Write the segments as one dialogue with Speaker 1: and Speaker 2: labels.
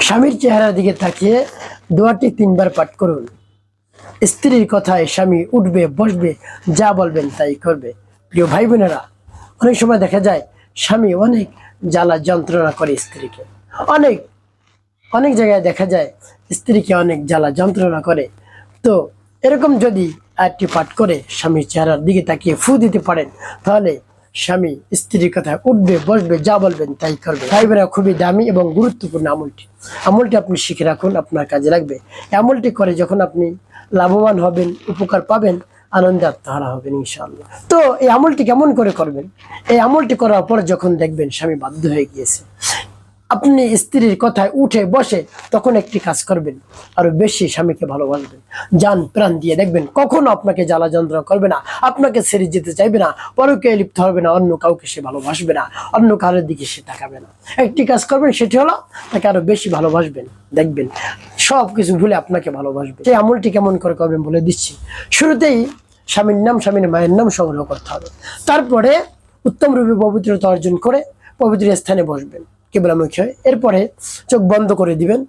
Speaker 1: স্বামীর চেহারার দিকে তাকিয়ে দোয়াটি 3 বার পাঠ করুন। স্ত্রীর কথায় স্বামী উঠবে বসবে, যা বলবেন তাই করবে। প্রিয় ভাই বোনেরা, অনেক সময় দেখা যায় স্বামী অনেক জ্বালা যন্ত্রণা করে স্ত্রীকে, অনেক অনেক জায়গায় দেখা যায় স্ত্রীকে অনেক জ্বালা যন্ত্রণা করে। তো এরকম যদি আয়াতটি পাঠ করে স্বামীর চেহারার দিকে তাকিয়ে ফু দিতে পারেন, তাহলে স্বামী স্ত্রীর কথায় উঠবে বসবে, যা বলবেন তাই করবে। ভাই বোনেরা, খুবই দামি এবং গুরুত্বপূর্ণ আমলটি আপনি শিখে রাখুন, আপনার কাজে লাগবে। আমলটি করে যখন আপনি লাভবান হবেন, উপকার পাবেন, আনন্দে আত্মহারা হবেন ইনশাআল্লাহ। তো এই আমলটি কেমন করে করবেন? এই আমলটি করার পর যখন দেখবেন স্বামী বাধ্য হয়ে গিয়েছে, আপনি স্ত্রীর কথায় উঠে বসে, তখন একটি কাজ করবেন, আরো বেশি স্বামীকে ভালোবাসবেন, জান প্রাণ দিয়ে দেখবেন কখনো আপনাকে জ্বালা যন্ত্রণা করবে না, আপনাকে ছেড়ে যেতে চাইবে না, পরকে লিপ্ত হবে না, অন্য কাউকে সে ভালোবাসবে না, অন্য কারোর দিকে সে তাকাবে না। একটি কাজ করবেন, সেটি হলো তাকে আরো বেশি ভালোবাসবেন, দেখবেন সব কিছু ভুলে আপনাকে ভালোবাসবে। সেই আমলটি কেমন করে করবেন বলে দিচ্ছি। শুরুতেই স্বামীর নাম, স্বামীর মায়ের নাম সংগ্রহ করতে হবে। তারপরে উত্তম রূপে পবিত্রতা অর্জন করে পবিত্র স্থানে বসবেন কিবলামুখী হয়ে। এরপরে চোখ বন্ধ করে দিবেন,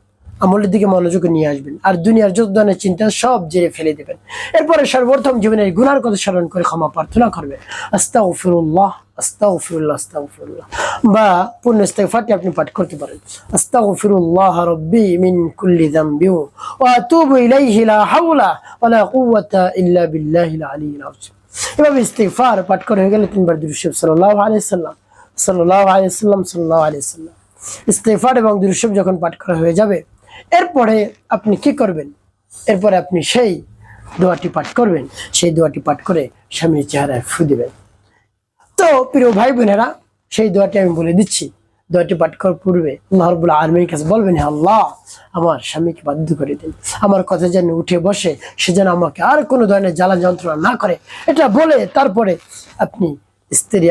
Speaker 1: আমলের দিকে মনোযোগ নিয়ে আসবেন, আর দুনিয়ার যত ধরনের চিন্তা সব জেরে ফেলে দেবেন। এরপরে সর্বপ্রথম জীবনের গুনার কথা স্মরণ করে ক্ষমা প্রার্থনা করবেন, আস্তাগফিরুল্লাহ আস্তাগফিরুল্লাহ আস্তাগফিরুল্লাহ, বা পূর্ণ ইস্তিগফারটি আপনি পাঠ করতে পারেন, আস্তাগফিরুল্লাহ রাব্বি মিন কুল্লি যামবি ওয়া আতুবু ইলাইহি লা হাওলা ওয়া লা কুওয়াতা ইল্লা বিল্লাহিল আলিয়্যিল আযীম। এভাবে ইস্তিগফার পাঠ করে হয়ে গেলে 3 বার দুরূদ শরীফ সাল্লাল্লাহু আলাইহি সাল্লাম সাল্লাল্লাহু আলাইহি সাল্লাম সাল্লাল্লাহু আলাইহি সাল্লাম ইস্তিগফার এবং দুরূদ শরীফ যখন পাঠ করা হয়ে যাবে, এরপরে আপনি কি করবেন? এরপরে আপনি সেই দোয়াটি পাঠ করবেন, সেই দোয়াটি পাঠ করে স্বামীর চেহারায় ফু দিবেন। তো প্রিয় ভাই বোনেরা, সেই দোয়াটি আমি বলে দিচ্ছি। দোয়াটি পাঠ করার পূর্বে আল্লাহ রাব্বুল আলামিনের কাছে বলবেন, হে আল্লাহ, আমার স্বামীকে বাধ্য করে দিন, আমার কথা যেন উঠে বসে, সে যেন আমাকে আর কোনো ধরনের জ্বালা যন্ত্রণা না করে। এটা বলে তারপরে আপনি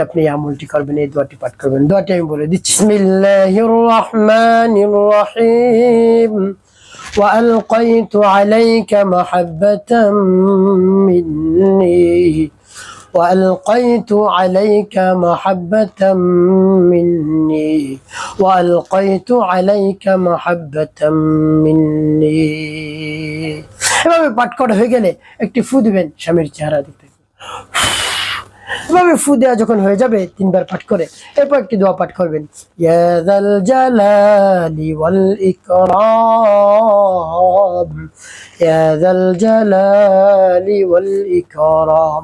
Speaker 1: আপনি আমলটি করবেন, এই দোয়াটি পাঠ করবেন। দোয়াটি আমি বলে দিচ্ছি, বিসমিল্লাহির রাহমানির রহিম ওয়া আলকাইতু আলাইকা মাহাব্বাতাম মিন্নি ওয়া আলকাইতু আলাইকা মাহাব্বাতাম মিন্নি ওয়া আলকাইতু আলাইকা মাহাব্বাতাম মিন্নি। এভাবে পাঠ করা হয়ে গেলে একটি ফু দিবেন স্বামীর চেহারা দেখতে। এভাবে ফু দেওয়া যখন হয়ে যাবে 3 বার পাঠ করে, এরপর একটি দোয়া পাঠ করবেন, ইয়া যাল জালালি ওয়াল ইকরাম, ইয়া যাল জালালি ওয়াল ইকরাম,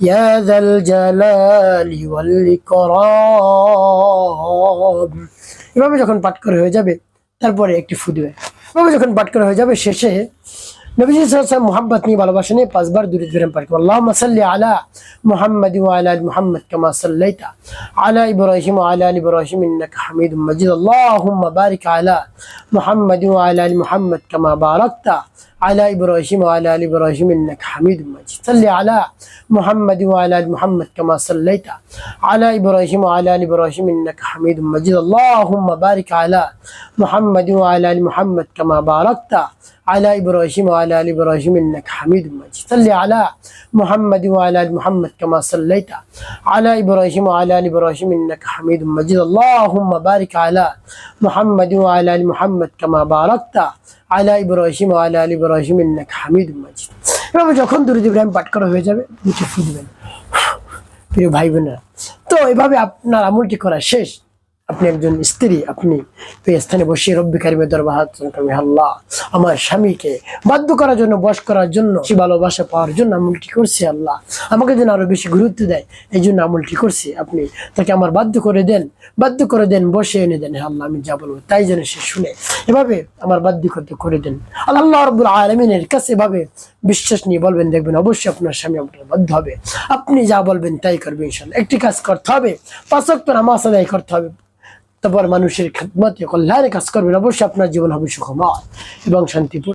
Speaker 1: ইয়া যাল জালালি ওয়াল ইকরাম। এভাবে যখন পাঠ করা হয়ে যাবে, তারপরে একটি ফু দিবেন। এভাবে যখন পাঠ করা হয়ে যাবে, শেষে নবীজি সাল্লাল্লাহু আলাইহি ওয়াসাল্লাম মুহাব্বত নিয়ে ভালোবাসা নিয়ে 5 বার দুরূদ শরীফ পাঠ করুন। আল্লাহুম্মা সাল্লি আলা মুহাম্মাদি ওয়া আলা আলি মুহাম্মাদ কামা সাল্লাইতা আলা ইব্রাহিম ওয়া আলা আলি ইব্রাহিম ইন্নাকা হামিদুম মাজিদ। আল্লাহুম্মা বারিক আলা মুহাম্মাদি ওয়া আলা আলি মুহাম্মাদ কামা বারাকতা আলা ইব্রাহিম ওয়া আলা আলি ইব্রাহিম ইন্নাকা হামিদুম মাজিদ। সাল্লি আলা মুহাম্মাদি ওয়া আলা আলি মুহাম্মাদ কামা সাল্লাইতা আলা ইব্রাহিম ওয়া আলা আলি ইব্রাহিম ইন্নাকা হামিদুম মাজিদ। আল্লাহুম্মা বারিক আলা মুহাম্মাদি ওয়া আলা আলি মুহাম্মাদ কামা বারাকতা আলা ইব্রাহিম ওয়া আলা আলি ইব্রাহিম ইন্নাকা হামিদুম মাজিদ। সাল্লি আলা মুহাম্মাদি ওয়া আলা আলি মুহাম্মাদ কামা সাল্লাইতা আলা ইব্রাহিম ওয়া আলা আলি ইব্রাহিম ইন্নাকা হামিদুম মাজিদ। আল্লাহুম্মা বারিক আলা মুহাম্মাদি ওয়া আলা আলি মুহাম্মাদ কামা বারাকতা আলা ইব্রাহিম ওয়া আলা আলি ইব্রাহিম ইন্নাকা হামিদুম মাজিদ। এভাবে যখন দুরূদ ইব্রাহিম পাঠ করা হয়ে যাবে, মুখে ফু দিবেন। প্রিয় ভাই বোনেরা, তো এভাবে আপনার আমলটি করা শেষ। আপনি একজন স্ত্রী, আপনি এই স্থানে বসে রব্বি কারিমের দরবারে হাত রাখবেন, আল্লাহ, আমার স্বামীকে বাধ্য করার জন্য, বশ করার জন্য, ভালোবাসা পাওয়ার জন্য আমলটি করছি, আল্লাহ আমাকে যেন আরো বেশি গুরুত্ব দেয়, এই জন্য আমলটি করছি। আপনি তাকে আমার বাধ্য করে দেন, বসে এনে দেন, হ্যাঁ আল্লাহ, আমি যা বলবো তাই যেন সে শুনে। এভাবে আমার বাধ্য করতে করে দেন। আল্লাহ রাব্বুল আলামিনের কাছে এভাবে বিশ্বাস নিয়ে বলবেন, দেখবেন অবশ্যই আপনার স্বামী আপনার বাধ্য হবে। আপনি যা বলবেন তাই করবে ইনশাআল্লাহ। একটি কাজ করতে হবে, 5 ওয়াক্ত নামাজ আদায় করতে হবে, তারপর মানুষের খিদমতে কল্যাণে কাজ করবেন, অবশ্যই আপনার জীবন হবে সুখময় এবং শান্তিপূর্ণ।